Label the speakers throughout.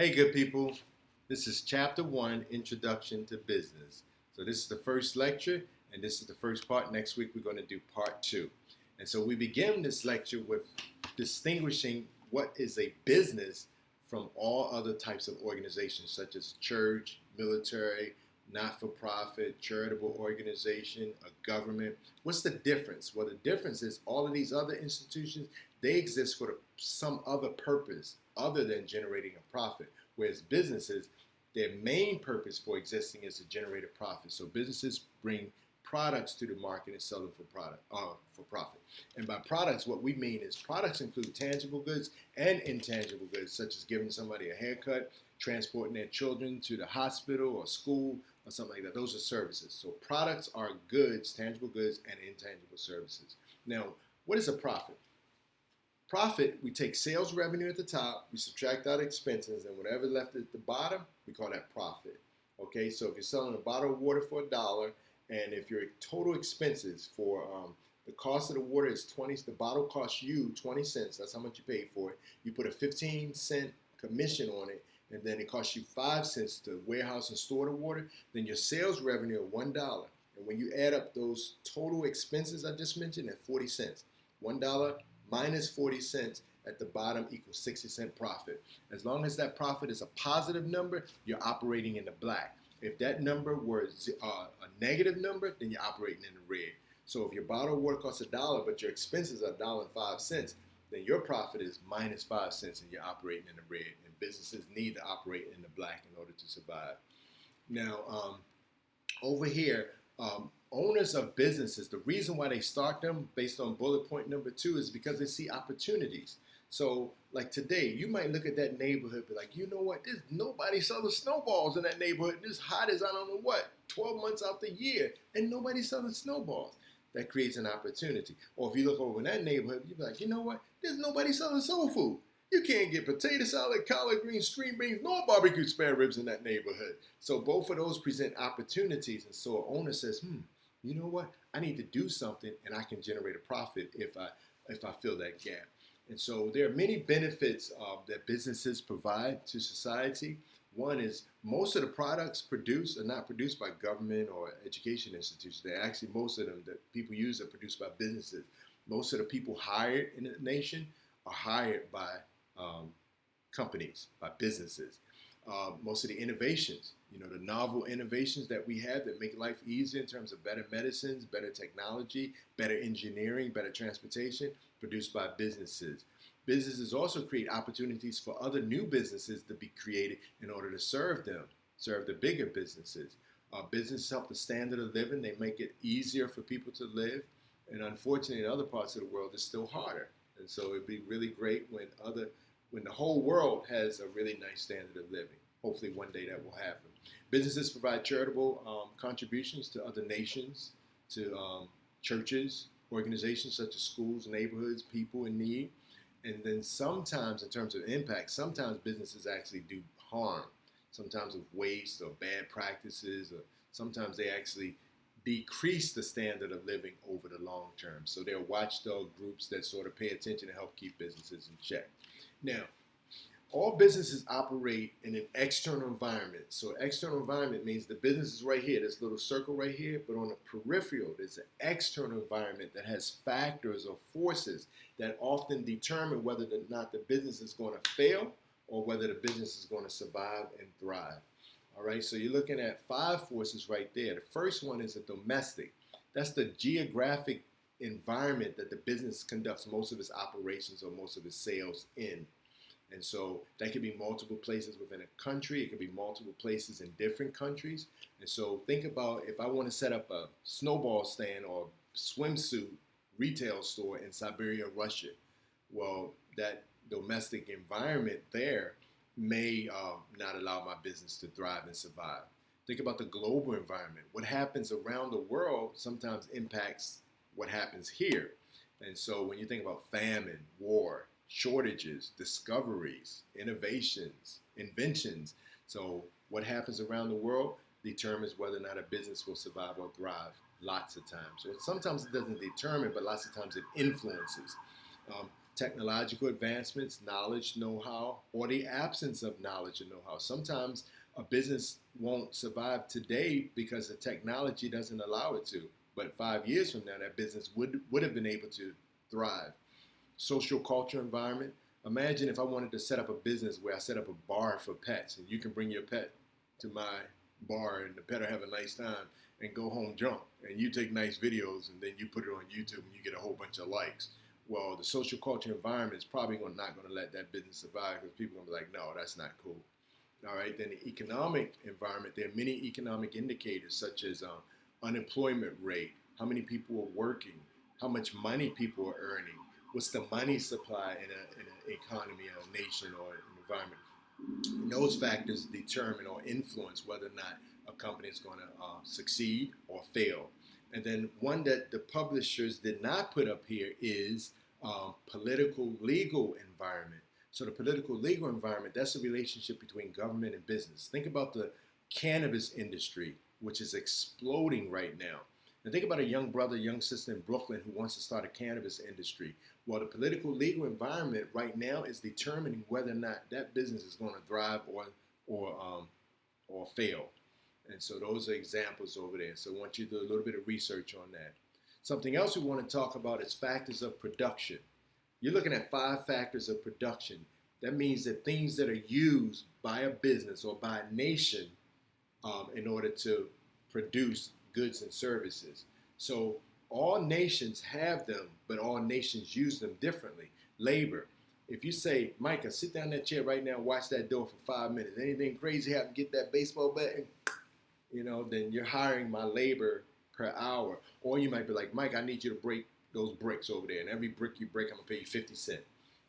Speaker 1: Hey, good people. This is Chapter 1, Introduction to Business. So, this is the first lecture, and this is the first part. Next week, we're going to do Part 2. And so, we begin this lecture with distinguishing what is a business from all other types of organizations, such as church, military, not for profit, charitable organization, a government. What's the difference? Well, the difference is all of these other institutions, they exist for some other purpose other than generating a profit. Whereas businesses, their main purpose for existing is to generate a profit. So businesses bring products to the market and sell them for profit. And by products, what we mean is products include tangible goods and intangible goods, such as giving somebody a haircut, transporting their children to the hospital or school or something like that. Those are services. So products are goods, tangible goods, and intangible services. Now, what is a profit? Profit, we take sales revenue at the top, we subtract out expenses, and whatever left at the bottom, we call that profit. Okay, so if you're selling a bottle of water for $1, and if your total expenses for the cost of the water is 20, the bottle costs you 20 cents, that's how much you paid for it. You put a 15-cent commission on it, and then it costs you 5 cents to warehouse and store the water, then your sales revenue of $1. And when you add up those total expenses I just mentioned, at 40 cents. $1 minus 40 cents at the bottom equals 60-cent profit. As long as that profit is a positive number, you're operating in the black. If that number was a negative number, then you're operating in the red. So if your bottle of water costs $1, but your expenses are $1.05, then your profit is minus 5 cents and you're operating in the red. And businesses need to operate in the black in order to survive. Now, over here, owners of businesses, the reason why they start them based on bullet point number 2 is because they see opportunities. So like today, you might look at that neighborhood and be like, you know what, there's nobody selling snowballs in that neighborhood. It's hot as I don't know what, 12 months out the year, and nobody's selling snowballs. That creates an opportunity. Or if you look over in that neighborhood, you'll be like, you know what, there's nobody selling soul food. You can't get potato salad, collard greens, string beans, nor barbecue spare ribs in that neighborhood. So both of those present opportunities. And so an owner says, you know what? I need to do something and I can generate a profit if I fill that gap. And so there are many benefits that businesses provide to society. One is most of the products produced are not produced by government or education institutions. They're actually, most of them that people use are produced by businesses. Most of the people hired in the nation are hired by companies, by businesses. Most of the innovations, the novel innovations that we have that make life easier in terms of better medicines, better technology, better engineering, better transportation, produced by businesses. Businesses also create opportunities for other new businesses to be created in order to serve the bigger businesses. Businesses help the standard of living. They make it easier for people to live. And unfortunately, in other parts of the world, it's still harder. And so it'd be really great when the whole world has a really nice standard of living. Hopefully one day that will happen. Businesses provide charitable contributions to other nations, to churches, organizations such as schools, neighborhoods, people in need. And then sometimes, in terms of impact, sometimes businesses actually do harm. Sometimes with waste or bad practices, or sometimes they actually decrease the standard of living over the long term. So there are watchdog groups that sort of pay attention to help keep businesses in check. Now, all businesses operate in an external environment. So external environment means the business is right here, this little circle right here, but on the peripheral, there's an external environment that has factors or forces that often determine whether or not the business is going to fail or whether the business is going to survive and thrive. All right, so you're looking at 5 forces right there. The first one is a domestic. That's the geographic environment that the business conducts most of its operations or most of its sales in. And so that could be multiple places within a country. It could be multiple places in different countries. And so think about if I want to set up a snowball stand or swimsuit retail store in Siberia, Russia. Well, that domestic environment there may not allow my business to thrive and survive. Think about the global environment. What happens around the world sometimes impacts what happens here. And so when you think about famine, war, shortages, discoveries, innovations, inventions. So what happens around the world determines whether or not a business will survive or thrive lots of times. So sometimes it doesn't determine, but lots of times it influences. technological advancements, knowledge, know-how, or the absence of knowledge and know-how. Sometimes a business won't survive today because the technology doesn't allow it to. But 5 years from now, that business would have been able to thrive. Social culture environment. Imagine if I wanted to set up a business where I set up a bar for pets and you can bring your pet to my bar and the pet will have a nice time and go home drunk. And you take nice videos and then you put it on YouTube and you get a whole bunch of likes. Well, the social culture environment is probably not going to let that business survive because people are going to be like, no, that's not cool. All right, then the economic environment, there are many economic indicators such as unemployment rate, how many people are working, how much money people are earning, what's the money supply in an economy, a nation, or an environment. And those factors determine or influence whether or not a company is going to succeed or fail. And then one that the publishers did not put up here is political legal environment. So the political legal environment, that's the relationship between government and business. Think about the cannabis industry, which is exploding right now. And think about a young brother, young sister in Brooklyn who wants to start a cannabis industry. Well, the political legal environment right now is determining whether or not that business is going to thrive or fail. And so those are examples over there. So I want you to do a little bit of research on that. Something else we want to talk about is factors of production. You're looking at 5 factors of production. That means that things that are used by a business or by a nation in order to produce goods and services. So all nations have them, but all nations use them differently. Labor. If you say, Micah, sit down in that chair right now and watch that door for 5 minutes. Anything crazy happen, get that baseball bat, then you're hiring my labor per hour. Or you might be like, Mike, I need you to break those bricks over there. And every brick you break, I'm going to pay you 50 cents.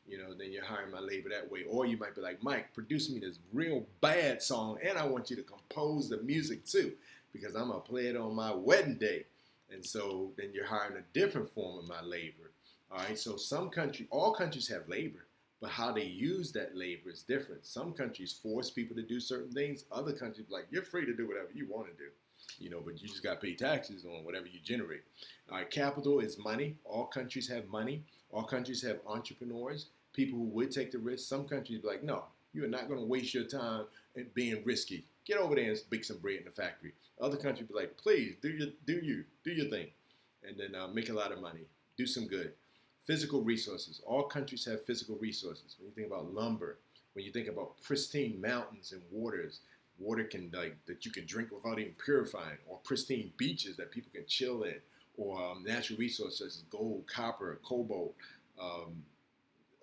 Speaker 1: Then you're hiring my labor that way. Or you might be like, Mike, produce me this real bad song, and I want you to compose the music too, because I'm going to play it on my wedding day. And so then you're hiring a different form of my labor. All right, so all countries have labor, but how they use that labor is different. Some countries force people to do certain things. Other countries like, you're free to do whatever you want to do. But you just got to pay taxes on whatever you generate. All right, capital is money. All countries have money. All countries have entrepreneurs, people who would take the risk. Some countries be like, no, you are not going to waste your time at being risky. Get over there and bake some bread in the factory. Other countries be like, please, do your thing, and then make a lot of money. Do some good. Physical resources. All countries have physical resources. When you think about lumber, when you think about pristine mountains and water that you can drink without even purifying, or pristine beaches that people can chill in, or natural resources such as gold, copper, cobalt,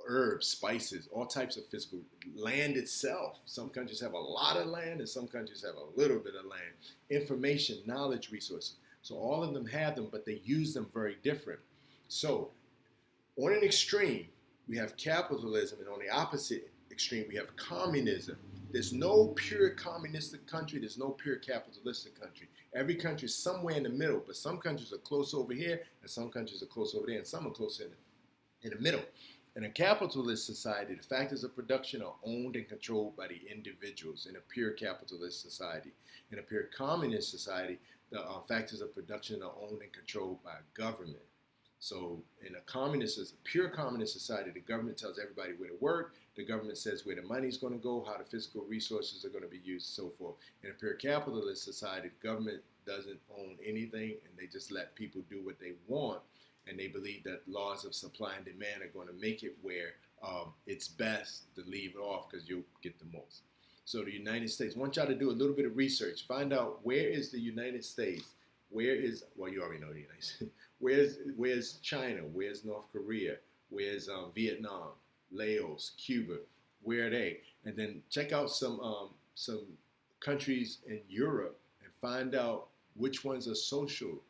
Speaker 1: herbs, spices, all types of physical land itself. Some countries have a lot of land and some countries have a little bit of land. Information, knowledge resources. So all of them have them, but they use them very different. So on an extreme, we have capitalism, and on the opposite extreme, we have communism. There's no pure communistic country. There's no pure capitalistic country. Every country is somewhere in the middle, but some countries are close over here, and some countries are close over there, and some are close in the middle. In a capitalist society, the factors of production are owned and controlled by the individuals in a pure capitalist society. In a pure communist society, the factors of production are owned and controlled by government. So in a pure communist society, the government tells everybody where to work. The government says where the money's going to go, how the physical resources are going to be used, and so forth. In a pure capitalist society, the government doesn't own anything, and they just let people do what they want. And they believe that laws of supply and demand are going to make it where it's best to leave it off because you'll get the most. So the United States, I want y'all to do a little bit of research. Find out, where is the United States? You already know the United States. Where's China? Where's North Korea? Where's Vietnam, Laos, Cuba? Where are they? And then check out some countries in Europe and find out which ones are socialist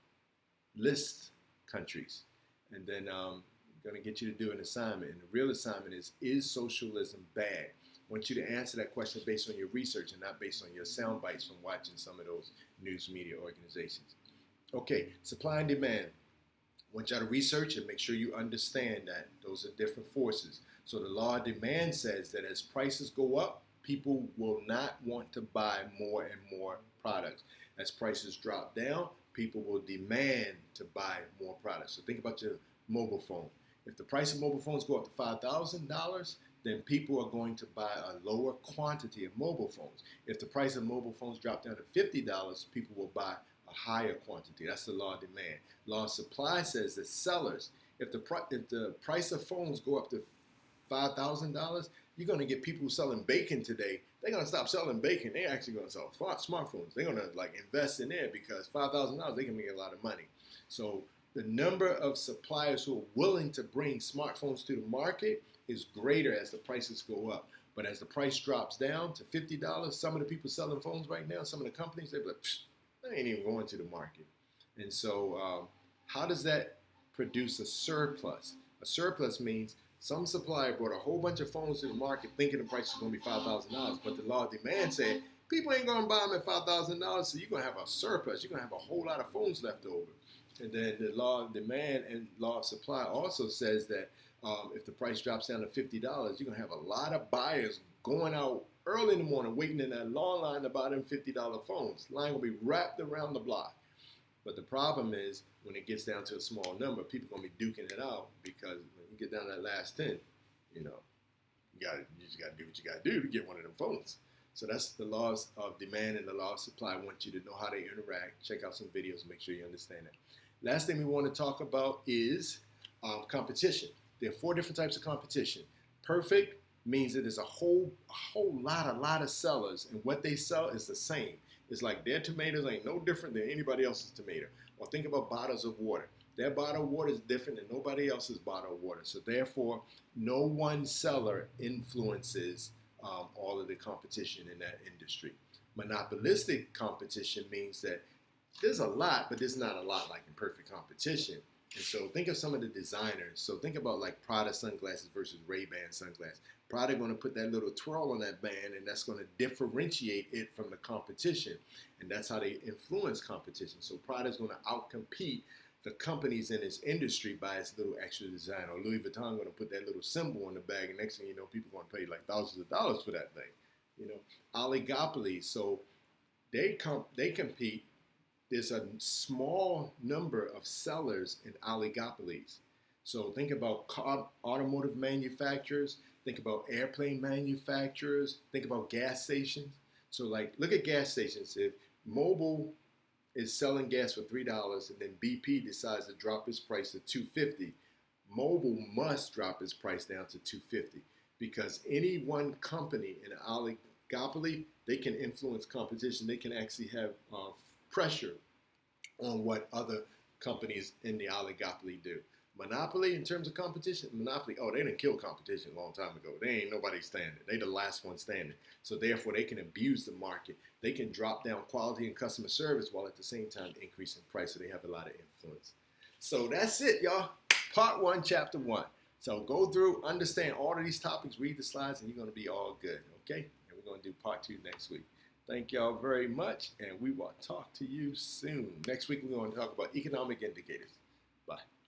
Speaker 1: countries. And then I'm going to get you to do an assignment. And the real assignment is socialism bad? I want you to answer that question based on your research and not based on your sound bites from watching some of those news media organizations. Okay, supply and demand. I want y'all to research and make sure you understand that those are different forces. So the law of demand says that as prices go up, people will not want to buy more and more products. As prices drop down, people will demand to buy more products. So think about your mobile phone. If the price of mobile phones go up to $5,000, then people are going to buy a lower quantity of mobile phones. If the price of mobile phones drop down to $50, people will buy a higher quantity. That's the law of demand. Law of supply says that sellers, if the price of phones go up to $5,000, you're going to get people selling bacon today. They're going to stop selling bacon. They're actually going to sell smartphones. They're going to invest in there because $5,000 they can make a lot of money. So the number of suppliers who are willing to bring smartphones to the market is greater as the prices go up. But as the price drops down to $50, some of the people selling phones right now, some of the companies, they're like, I ain't even going to the market. And so how does that produce a surplus? A surplus means some supplier brought a whole bunch of phones to the market thinking the price is going to be $5,000, but the law of demand said people ain't going to buy them at $5,000, so you're going to have a surplus. You're going to have a whole lot of phones left over. And then the law of demand and law of supply also says that if the price drops down to $50, you're going to have a lot of buyers going out early in the morning waiting in that long line to buy them $50 phones. The line will be wrapped around the block. But the problem is when it gets down to a small number, people are going to be duking it out because when you get down to that last 10, you just got to do what you got to do to get one of them phones. So that's the laws of demand and the law of supply. I want you to know how they interact. Check out some videos and make sure you understand that. Last thing we want to talk about is competition. There are 4 different types of competition. Perfect means that there's a whole lot of sellers, and what they sell is the same. It's like their tomatoes ain't no different than anybody else's tomato. Or think about bottles of water. Their bottle of water is different than nobody else's bottle of water. So therefore, no one seller influences all of the competition in that industry. Monopolistic competition means that there's a lot, but there's not a lot like in perfect competition. And so think of some of the designers. So think about like Prada sunglasses versus Ray-Ban sunglasses. Prada going to put that little twirl on that band, and that's going to differentiate it from the competition. And that's how they influence competition. So Prada is going to outcompete the companies in its industry by its little extra design. Or Louis Vuitton going to put that little symbol on the bag, and next thing you know, people are going to pay like thousands of dollars for that thing. Oligopolies. So they compete. There's a small number of sellers in oligopolies. So think about automotive manufacturers, think about airplane manufacturers, think about gas stations. So like, look at gas stations. If Mobil is selling gas for $3 and then BP decides to drop its price to $2.50, Mobil must drop its price down to $2.50 because any one company in an oligopoly, they can influence competition. They can actually have pressure on what other companies in the oligopoly do. Monopoly, in terms of competition, monopoly, they didn't kill competition a long time ago. They ain't nobody standing. They the last one standing. So therefore, they can abuse the market. They can drop down quality and customer service while at the same time increasing price. So they have a lot of influence. So that's it, y'all. Part 1, chapter 1. So go through, understand all of these topics, read the slides, and you're going to be all good, okay? And we're going to do part 2 next week. Thank y'all very much, and we will talk to you soon. Next week, we're going to talk about economic indicators. Bye.